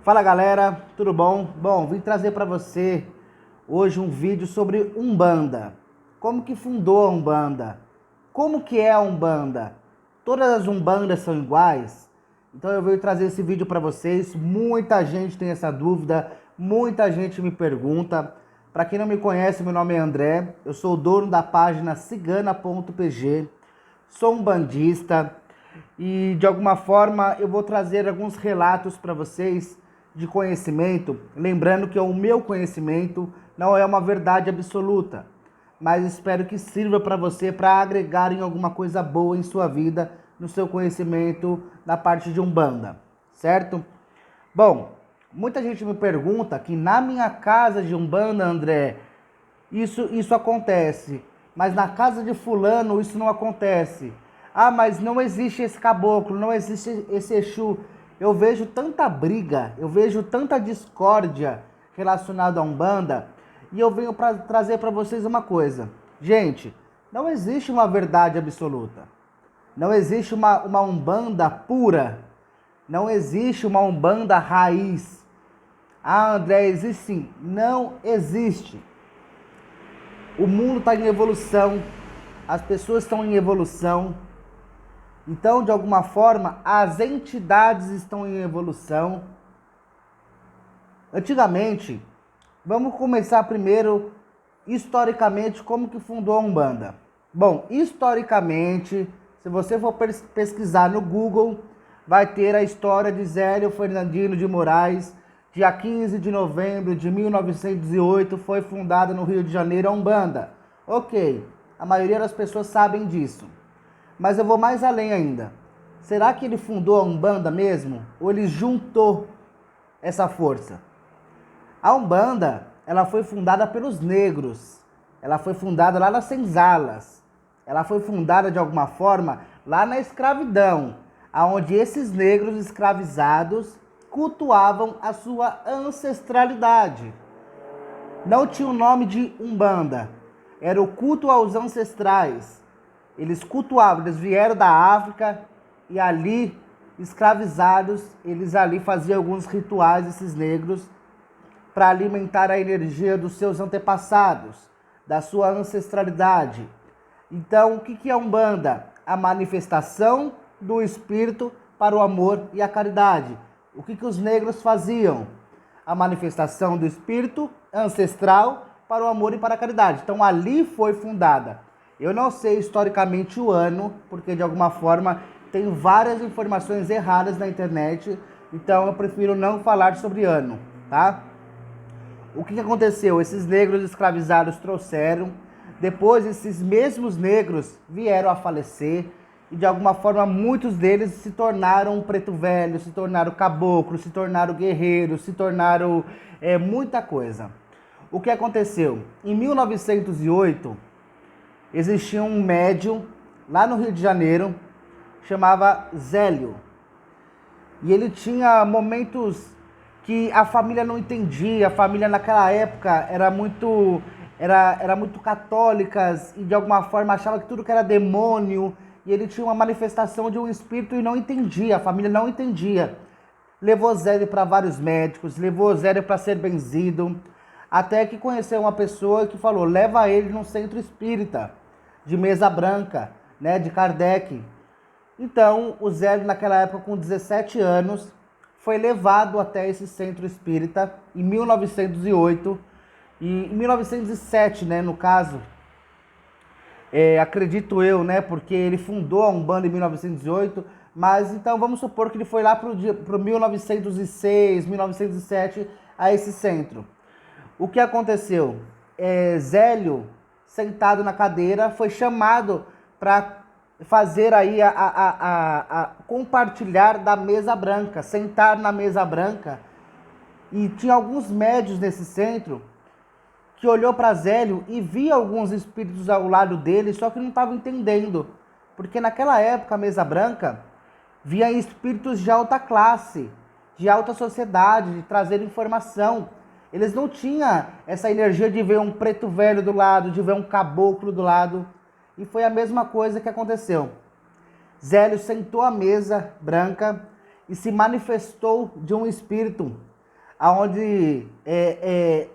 Fala galera, tudo bom? Bom, vim trazer para você hoje um vídeo sobre Umbanda. Como que fundou a Umbanda? Como que é a Umbanda? Todas as Umbandas são iguais? Então eu venho trazer esse vídeo para vocês. Muita gente tem essa dúvida, muita gente me pergunta. Para quem não me conhece, meu nome é André, eu sou o dono da página cigana.pg, sou um bandista e de alguma forma eu vou trazer alguns relatos para vocês de conhecimento, lembrando que o meu conhecimento não é uma verdade absoluta, mas espero que sirva para você para agregar em alguma coisa boa em sua vida, no seu conhecimento na parte de Umbanda, certo? Bom, muita gente me pergunta que na minha casa de Umbanda, André, isso acontece, mas na casa de fulano isso não acontece. Ah, mas não existe esse caboclo, não existe esse Exu. Eu vejo tanta briga, eu vejo tanta discórdia relacionada à Umbanda, e eu venho para trazer para vocês uma coisa. Gente, não existe uma verdade absoluta. Não existe uma Umbanda pura. Não existe uma Umbanda raiz. Ah, André, existe sim. Não existe. O mundo está em evolução, as pessoas estão em evolução. Então, de alguma forma, as entidades estão em evolução. Antigamente, vamos começar primeiro, historicamente, como que fundou a Umbanda. Bom, historicamente, se você for pesquisar no Google, vai ter a história de Zélio Fernandino de Moraes. Dia 15 de novembro de 1908 foi fundada no Rio de Janeiro a Umbanda. Ok, a maioria das pessoas sabem disso. Mas eu vou mais além ainda. Será que ele fundou a Umbanda mesmo? Ou ele juntou essa força? A Umbanda, ela foi fundada pelos negros. Ela foi fundada lá nas senzalas. Ela foi fundada de alguma forma lá na escravidão, aonde esses negros escravizados cultuavam a sua ancestralidade. Não tinha o nome de Umbanda. Era o culto aos ancestrais. Eles cultuavam, eles vieram da África e ali, escravizados, eles ali faziam alguns rituais, esses negros, para alimentar a energia dos seus antepassados, da sua ancestralidade. Então, o que é a Umbanda? A manifestação do espírito para o amor e a caridade. O que os negros faziam? A manifestação do espírito ancestral para o amor e para a caridade. Então, ali foi fundada. Eu não sei historicamente o ano, porque de alguma forma tem várias informações erradas na internet, então eu prefiro não falar sobre ano, tá? O que aconteceu? Esses negros escravizados trouxeram, depois esses mesmos negros vieram a falecer, e de alguma forma muitos deles se tornaram preto velho, se tornaram caboclo, se tornaram guerreiros, se tornaram muita coisa. O que aconteceu? Em 1908, existia um médium lá no Rio de Janeiro, chamava Zélio. E ele tinha momentos que a família não entendia. A família naquela época era muito católicas e de alguma forma achava que tudo que era demônio. E ele tinha uma manifestação de um espírito e não entendia, a família não entendia. Levou Zélio para vários médicos, levou Zélio para ser benzido, até que conheceu uma pessoa que falou, leva ele num centro espírita, de mesa branca, né, de Kardec. Então, o Zélio, naquela época, com 17 anos, foi levado até esse centro espírita em 1908, e em 1907, né, no caso, acredito eu, né, porque ele fundou a Umbanda em 1908, mas então vamos supor que ele foi lá para o 1906, 1907, a esse centro. O que aconteceu? Zélio, sentado na cadeira, foi chamado para fazer aí a compartilhar da mesa branca, sentar na mesa branca. E tinha alguns médios nesse centro que olhou para Zélio e via alguns espíritos ao lado dele, só que não estava entendendo. Porque naquela época, a mesa branca via espíritos de alta classe, de alta sociedade, de trazer informação. Eles não tinham essa energia de ver um preto velho do lado, de ver um caboclo do lado. E foi a mesma coisa que aconteceu. Zélio sentou à mesa branca e se manifestou de um espírito aonde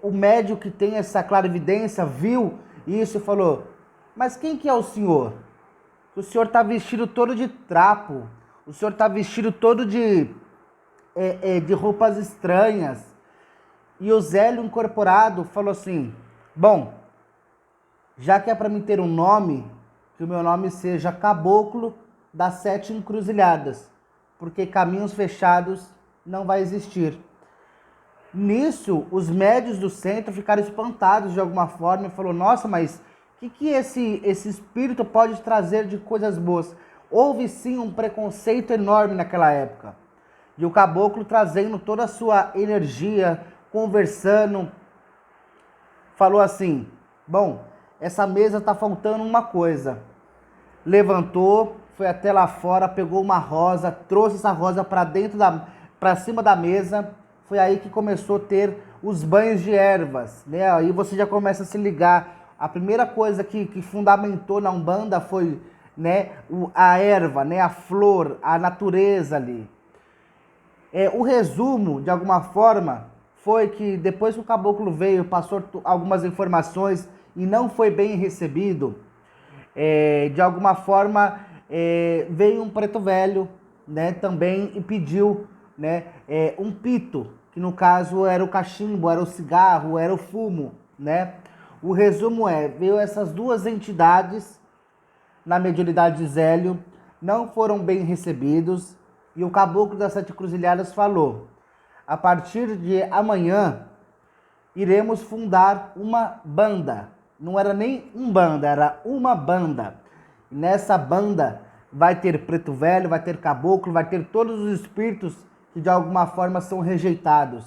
o médium que tem essa clarividência viu isso e falou: mas quem que é o senhor? O senhor está vestido todo de trapo, o senhor está vestido todo de roupas estranhas. E o Zélio incorporado falou assim: bom, já que é para mim ter um nome, que o meu nome seja Caboclo das Sete Encruzilhadas, porque caminhos fechados não vai existir. Nisso, os médios do centro ficaram espantados de alguma forma e falou: nossa, mas o que esse espírito pode trazer de coisas boas? Houve sim um preconceito enorme naquela época. E o caboclo trazendo toda a sua energia, conversando, falou assim: bom, essa mesa tá faltando uma coisa. Levantou, foi até lá fora, pegou uma rosa, trouxe essa rosa para cima da mesa. Foi aí que começou a ter os banhos de ervas, né? Aí você já começa a se ligar. A primeira coisa que fundamentou na Umbanda foi, né, a erva, né, a flor, a natureza ali. O resumo, de alguma forma, foi que depois que o caboclo veio, passou algumas informações e não foi bem recebido, de alguma forma veio um preto velho, né, também e pediu, né, um pito, que no caso era o cachimbo, era o cigarro, era o fumo, né? O resumo veio essas duas entidades na mediunidade de Zélio, não foram bem recebidos, e o caboclo das Sete Encruzilhadas falou: a partir de amanhã iremos fundar uma banda. Não era nem banda, era uma banda. E nessa banda vai ter preto velho, vai ter caboclo, vai ter todos os espíritos que de alguma forma são rejeitados.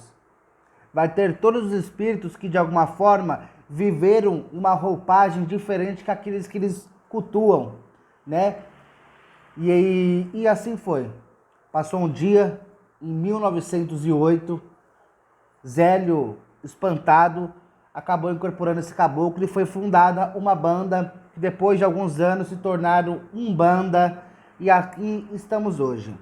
Vai ter todos os espíritos que de alguma forma viveram uma roupagem diferente que aqueles que eles cultuam, né? E assim foi. Passou um dia, em 1908, Zélio, espantado, acabou incorporando esse caboclo e foi fundada uma banda que depois de alguns anos se tornaram Umbanda, e aqui estamos hoje.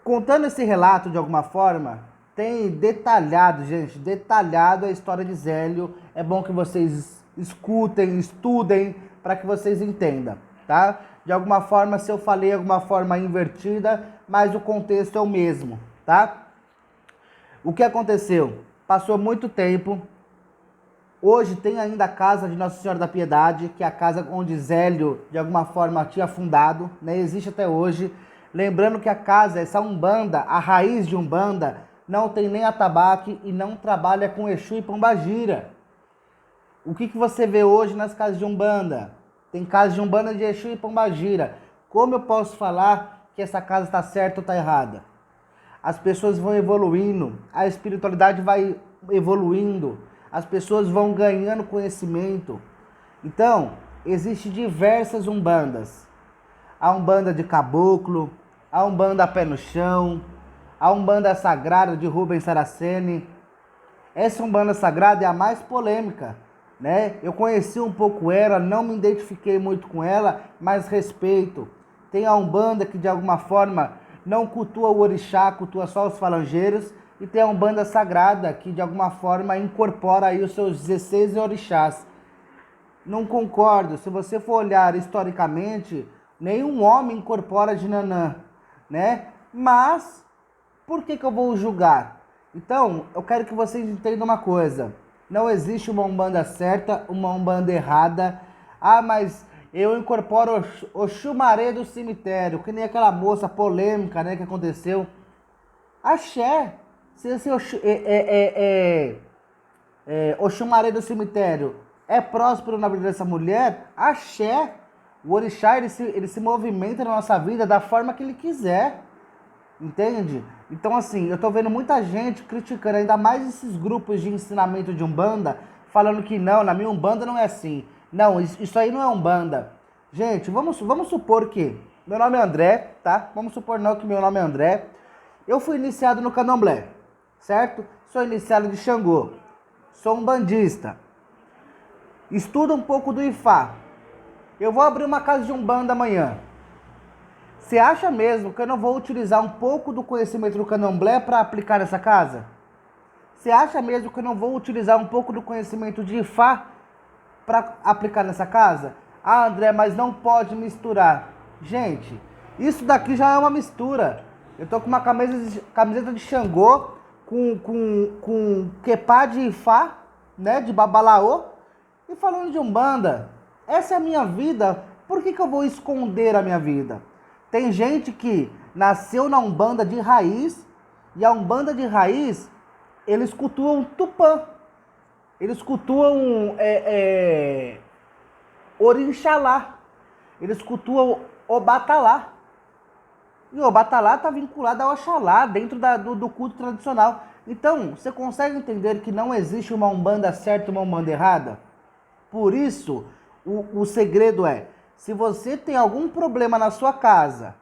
Contando esse relato de alguma forma, tem detalhado, gente, detalhado a história de Zélio. É bom que vocês escutem, estudem, para que vocês entendam, tá? De alguma forma, se eu falei de alguma forma invertida, mas o contexto é o mesmo, tá? O que aconteceu? Passou muito tempo. Hoje tem ainda a casa de Nossa Senhora da Piedade, que é a casa onde Zélio, de alguma forma, tinha fundado, né? Existe até hoje. Lembrando que a casa, essa Umbanda, a raiz de Umbanda, não tem nem atabaque e não trabalha com Exu e Pombagira. O que você vê hoje nas casas de Umbanda? Tem casas de Umbanda de Exu e Pombagira. Como eu posso falar que essa casa está certa ou está errada? As pessoas vão evoluindo, a espiritualidade vai evoluindo, as pessoas vão ganhando conhecimento. Então, existem diversas Umbandas. A Umbanda de Caboclo, a Umbanda Pé no Chão, a Umbanda Sagrada de Rubens Saraceni. Essa Umbanda Sagrada é a mais polêmica, né? Eu conheci um pouco ela, não me identifiquei muito com ela, mas respeito. Tem a Umbanda que de alguma forma não cultua o orixá, cultua só os falangeiros, e tem a Umbanda Sagrada que de alguma forma incorpora aí os seus 16 orixás. Não concordo, se você for olhar historicamente, nenhum homem incorpora de Nanã, né? Mas por que eu vou julgar? Então, eu quero que vocês entendam uma coisa. Não existe uma Umbanda certa, uma Umbanda errada. Ah, mas eu incorporo o chumaré do cemitério, que nem aquela moça polêmica, né, que aconteceu. Axé. Se o chumaré do cemitério é próspero na vida dessa mulher, axé. O orixá, ele se movimenta na nossa vida da forma que ele quiser. Entende? Então, assim, eu tô vendo muita gente criticando, ainda mais esses grupos de ensinamento de Umbanda, falando que não, na minha Umbanda não é assim. Não, isso aí não é Umbanda. Gente, vamos supor que meu nome é André, tá? Vamos supor não que meu nome é André. Eu fui iniciado no Candomblé, certo? Sou iniciado de Xangô. Sou umbandista. Estudo um pouco do Ifá. Eu vou abrir uma casa de Umbanda amanhã. Você acha mesmo que eu não vou utilizar um pouco do conhecimento do Candomblé para aplicar nessa casa? Você acha mesmo que eu não vou utilizar um pouco do conhecimento de Ifá para aplicar nessa casa? Ah, André, mas não pode misturar. Gente, isso daqui já é uma mistura. Eu tô com uma camiseta de Xangô com quepá de Ifá, né, de Babalaô, e falando de Umbanda. Essa é a minha vida. Por que eu vou esconder a minha vida? Tem gente que nasceu na Umbanda de raiz, e a Umbanda de raiz, eles cultuam Tupã. Eles cultuam Orixalá. Eles cultuam Obatalá. E o Obatalá está vinculado ao Oxalá, dentro do culto tradicional. Então, você consegue entender que não existe uma Umbanda certa e uma Umbanda errada? Por isso, o segredo é, se você tem algum problema na sua casa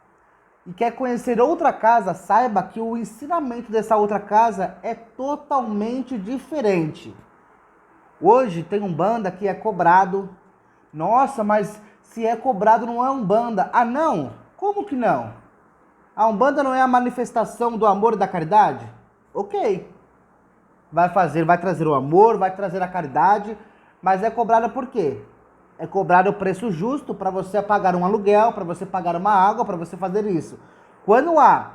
e quer conhecer outra casa, saiba que o ensinamento dessa outra casa é totalmente diferente. Hoje tem Umbanda que é cobrado. Nossa, mas se é cobrado não é Umbanda. Ah, não? Como que não? A Umbanda não é a manifestação do amor e da caridade? Ok. Vai trazer o amor, vai trazer a caridade, mas é cobrada por quê? É cobrado o preço justo para você pagar um aluguel, para você pagar uma água, para você fazer isso. Quando há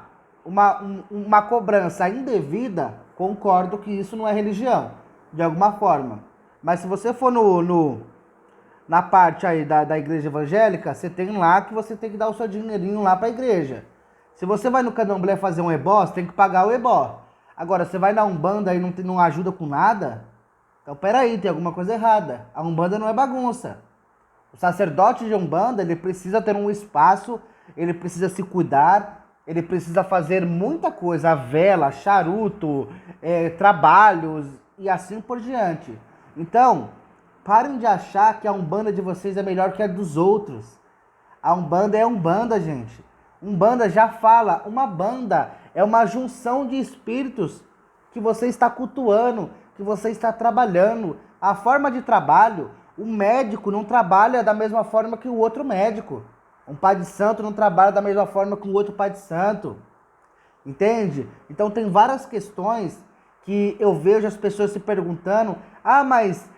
uma cobrança indevida, concordo que isso não é religião, de alguma forma. Mas se você for na parte aí da igreja evangélica, você tem lá que você tem que dar o seu dinheirinho lá para a igreja. Se você vai no candomblé fazer um ebó, você tem que pagar o ebó. Agora, você vai na Umbanda e não ajuda com nada, então peraí, tem alguma coisa errada. A Umbanda não é bagunça. O sacerdote de Umbanda, ele precisa ter um espaço, ele precisa se cuidar, ele precisa fazer muita coisa, a vela, charuto, trabalhos e assim por diante. Então, parem de achar que a Umbanda de vocês é melhor que a dos outros. A Umbanda é Umbanda, gente. Umbanda já fala, uma banda é uma junção de espíritos que você está cultuando, que você está trabalhando. A forma de trabalho, o médico não trabalha da mesma forma que o outro médico. Um pai de santo não trabalha da mesma forma que o outro pai de santo. Entende? Então tem várias questões que eu vejo as pessoas se perguntando, ah, mas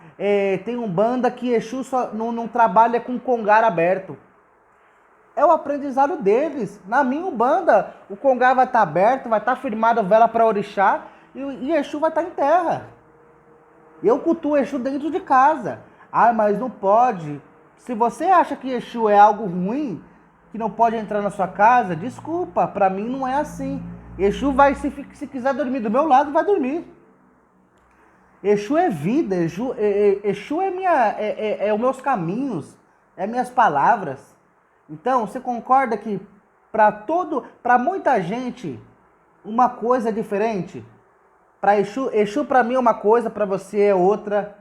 tem Umbanda que Exu só não trabalha com congar aberto. É o aprendizado deles. Na minha Umbanda, o congá vai estar aberto, vai estar firmado vela para orixá e Exu vai estar em terra. Eu cultuo Exu dentro de casa. Ah, mas não pode. Se você acha que Exu é algo ruim, que não pode entrar na sua casa, desculpa, para mim não é assim. Exu vai, se quiser dormir do meu lado, vai dormir. Exu é vida, Exu é os meus caminhos, é minhas palavras. Então, você concorda que para muita gente, uma coisa é diferente? Para Exu para mim é uma coisa, para você é outra.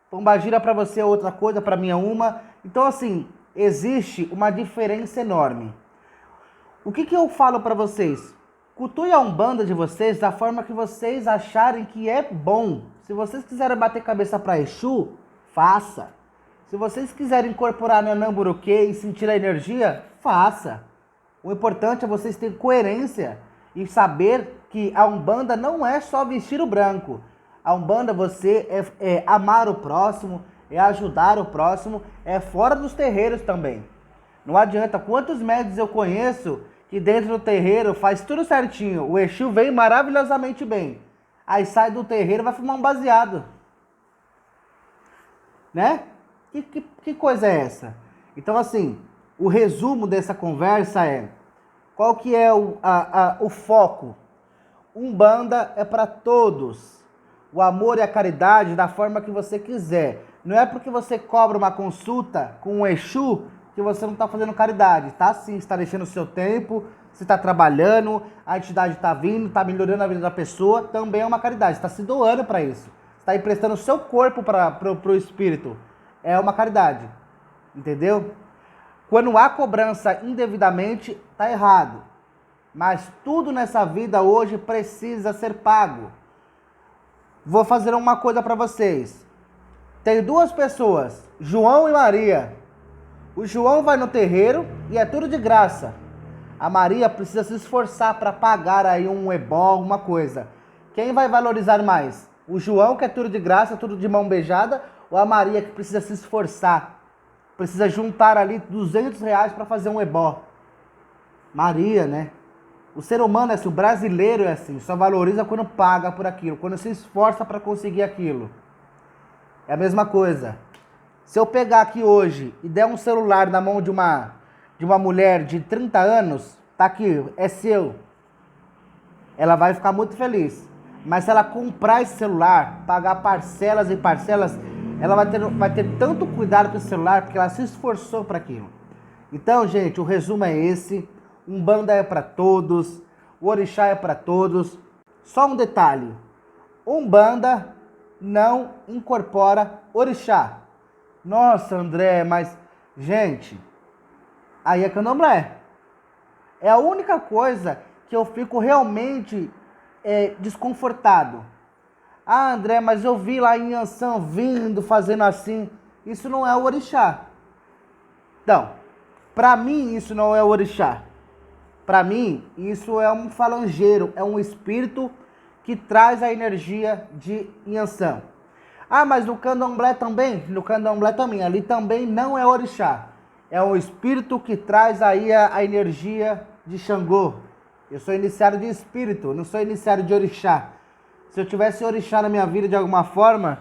Pombagira para você é outra coisa, para mim é uma. Então, assim, existe uma diferença enorme. O que eu falo para vocês? Cultue a Umbanda de vocês da forma que vocês acharem que é bom. Se vocês quiserem bater cabeça para Exu, faça. Se vocês quiserem incorporar no Namburuquê e sentir a energia, faça. O importante é vocês terem coerência e saber que a Umbanda não é só vestir o branco. A Umbanda você é amar o próximo, é ajudar o próximo, é fora dos terreiros também. Não adianta, quantos médios eu conheço que dentro do terreiro faz tudo certinho, o Exu vem maravilhosamente bem. Aí sai do terreiro e vai fumar um baseado. Né? Que coisa é essa? Então, assim, o resumo dessa conversa é, qual que é o foco? Umbanda é para todos. O amor e a caridade da forma que você quiser. Não é porque você cobra uma consulta com um Exu que você não está fazendo caridade. Tá sim, está deixando o seu tempo, você está trabalhando, a entidade está vindo, está melhorando a vida da pessoa, também é uma caridade. Está se doando para isso. Está emprestando o seu corpo para o espírito. É uma caridade. Entendeu? Quando há cobrança indevidamente, está errado. Mas tudo nessa vida hoje precisa ser pago. Vou fazer uma coisa para vocês. Tem duas pessoas, João e Maria. O João vai no terreiro e é tudo de graça. A Maria precisa se esforçar para pagar aí um ebó, alguma coisa. Quem vai valorizar mais? O João, que é tudo de graça, tudo de mão beijada, ou a Maria, que precisa se esforçar? Precisa juntar ali R$ 200 para fazer um ebó. Maria, né? O ser humano é assim, o brasileiro é assim, só valoriza quando paga por aquilo, quando se esforça para conseguir aquilo. É a mesma coisa. Se eu pegar aqui hoje e der um celular na mão de uma mulher de 30 anos, tá aqui, é seu. Ela vai ficar muito feliz. Mas se ela comprar esse celular, pagar parcelas e parcelas, ela vai ter tanto cuidado com esse celular, porque ela se esforçou para aquilo. Então, gente, o resumo é esse. Umbanda é para todos, o orixá é para todos. Só um detalhe, Umbanda não incorpora orixá. Nossa, André, mas... Gente, aí é candomblé. É a única coisa que eu fico realmente desconfortado. Ah, André, mas eu vi lá em Ansan vindo, fazendo assim. Isso não é o orixá. Então, para mim isso não é o orixá. Para mim, isso é um falangeiro, é um espírito que traz a energia de Inhansã. Ah, mas no candomblé também? No candomblé também. Ali também não é orixá. É um espírito que traz aí a energia de Xangô. Eu sou iniciado de espírito, não sou iniciado de orixá. Se eu tivesse orixá na minha vida de alguma forma,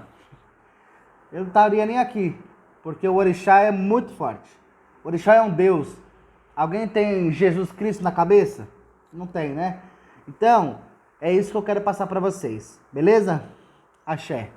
eu não estaria nem aqui. Porque o orixá é muito forte. O orixá é um deus. Alguém tem Jesus Cristo na cabeça? Não tem, né? Então, é isso que eu quero passar para vocês. Beleza? Axé.